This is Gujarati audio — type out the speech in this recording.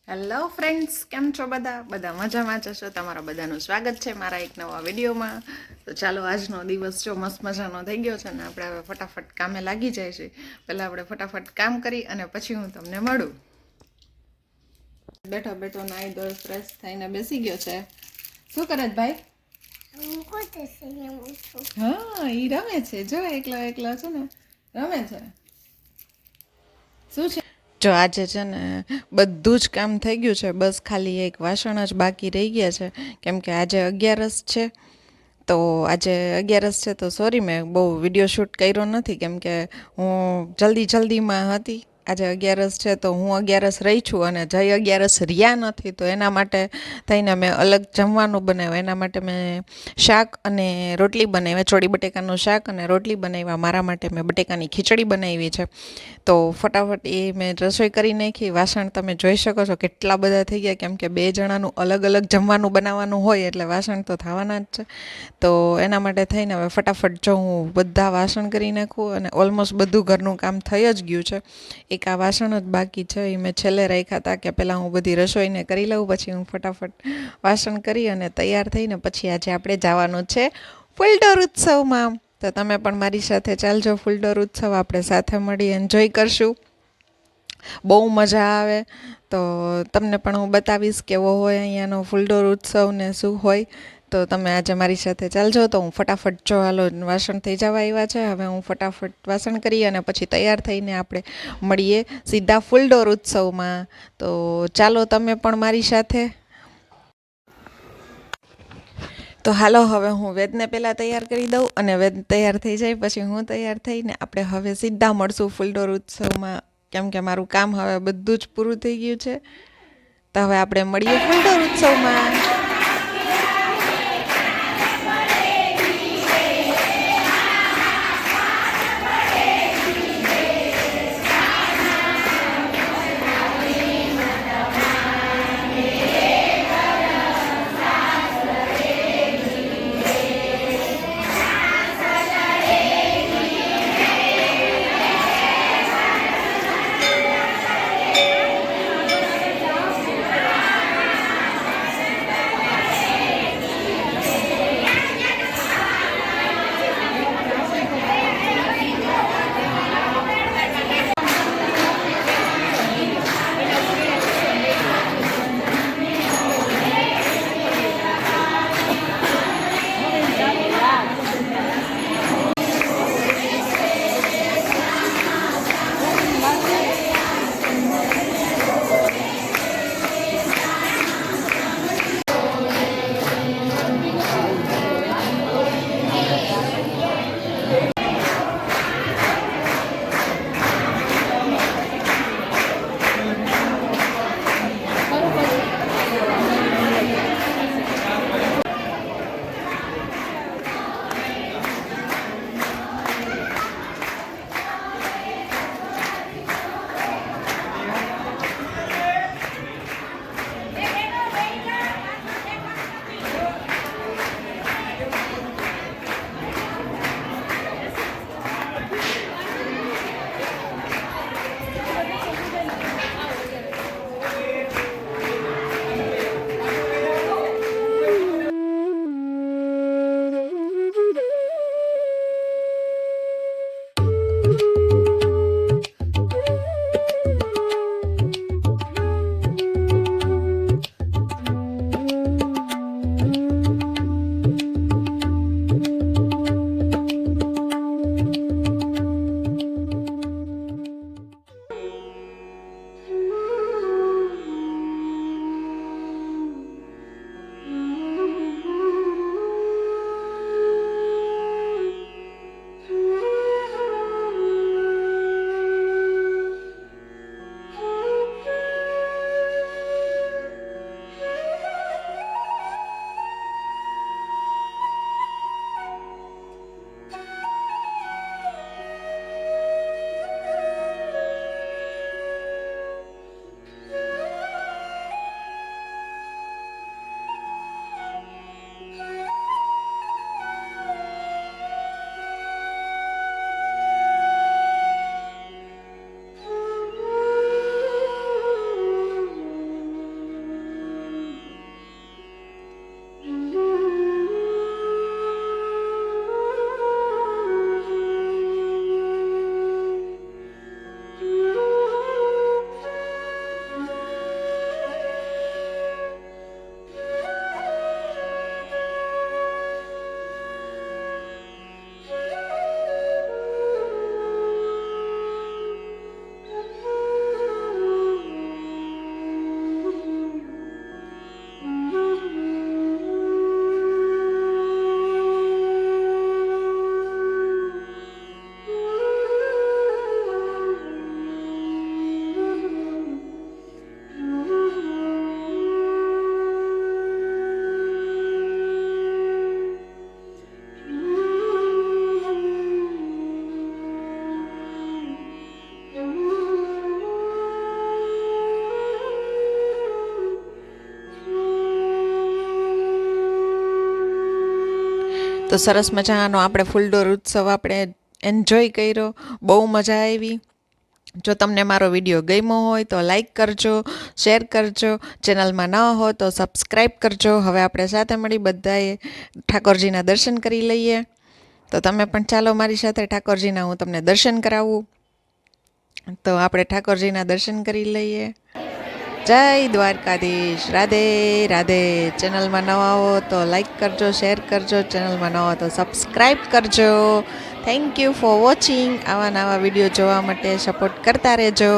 હેલો ફ્રેન્ડ્સ, કેમ છો બધા મજામાં જશો? તમારા બધાનું સ્વાગત છે મારા એક નવા વિડીયોમાં. તો ચાલો, આજનો દિવસ જો મસ્ત મજાનો થઈ ગયો છે ને આપણે હવે ફટાફટ કામે લાગી જાય છે. પહેલાં આપણે ફટાફટ કામ કરી અને પછી હું તમને મળું. બેઠો બેઠો નાઈ ધોઈ ફ્રેશ થઈને બેસી ગયો છે. શું કરે છે ભાઈ? હા, ઈ રમે છે. જો એકલા એકલા છે ને રમે છે. શું છે? જો આજે છે ને બધું જ કામ થઈ ગયું છે, બસ ખાલી એક વાસણ જ બાકી રહી ગયા છે. કેમ કે આજે 11 છે. તો આજે 11 છે તો સોરી, મેં બહુ વિડીયો શૂટ કર્યો નથી કેમ કે હું જલ્દીમાં હતી. આજે 11 છે તો હું 11 રહી છું અને જય 11 રહ્યા નથી, તો એના માટે થઈને મેં અલગ જમવાનું બનાવ્યું. એના માટે મેં શાક અને રોટલી બનાવ્યા, ચોળી બટેકાનું શાક અને રોટલી બનાવ્યા. મારા માટે મેં બટેકાની ખીચડી બનાવી છે. તો ફટાફટ એ મેં રસોઈ કરી નાખી. વાસણ તમે જોઈ શકો છો કેટલા બધા થઈ ગયા, કેમ કે 2 જણાનું અલગ અલગ જમવાનું બનાવવાનું હોય એટલે વાસણ તો થવાના જ છે. તો એના માટે થઈને હવે ફટાફટ જો હું બધા વાસણ કરી નાખું અને ઓલમોસ્ટ બધું ઘરનું કામ થઈ જ ગયું છે. એક આ વાસણ જ બાકી છે, એ મેં છેલ્લે રાખ્યા હતા કે પહેલાં હું બધી રસોઈને કરી લઉં, પછી હું ફટાફટ વાસણ કરી અને તૈયાર થઈને પછી આજે આપણે જવાનું છે ફૂલડોર ઉત્સવમાં. તો તમે પણ મારી સાથે ચાલજો ફૂલડોર ઉત્સવ, આપણે સાથે મળી એન્જોય કરશું. બહુ મજા આવે. તો તમને પણ હું બતાવીશ કેવો હોય અહીંયાનો ફૂલડોર ઉત્સવ ને શું હોય. તો તમે આજે મારી સાથે ચાલજો. તો હું ફટાફટ જો હાલો, વાસણ થઈ જવા આવ્યા છે, હવે હું ફટાફટ વાસણ કરી અને પછી તૈયાર થઈને આપણે મળીએ સીધા ફૂલડોર ઉત્સવમાં. તો ચાલો તમે પણ મારી સાથે. તો હાલો, હવે હું વેદને પહેલાં તૈયાર કરી દઉં અને વેદ તૈયાર થઈ જાય પછી હું તૈયાર થઈને આપણે હવે સીધા મળશું ફૂલડોર ઉત્સવમાં. કેમ કે મારું કામ હવે બધું જ પૂરું થઈ ગયું છે. તો હવે આપણે મળીએ ફૂલડોર ઉત્સવમાં. તો સરસ મજાનો આપણે ફૂલડોર ઉત્સવ આપણે એન્જોય કર્યો, બહુ મજા આવી. જો તમને મારો વિડીયો ગમ્યો હોય તો લાઈક કરજો, શેર કરજો, ચેનલમાં ન હો તો સબસ્ક્રાઈબ કરજો. હવે આપણે સાથે મળી બધાએ ઠાકોરજીના દર્શન કરી લઈએ. તો તમે પણ ચાલો મારી સાથે ઠાકોરજીના હું તમને દર્શન કરાવું. તો આપણે ઠાકોરજીના દર્શન કરી લઈએ. જય દ્વારકાધીશ. રાધે રાધે. ચેનલમાં નવા હો તો લાઈક કરજો, શેર કરજો, ચેનલમાં નવા હો તો સબસ્ક્રાઈબ કરજો. Thank you for watching. આવા નવા વિડીયો જોવા માટે સપોર્ટ કરતા રહેજો.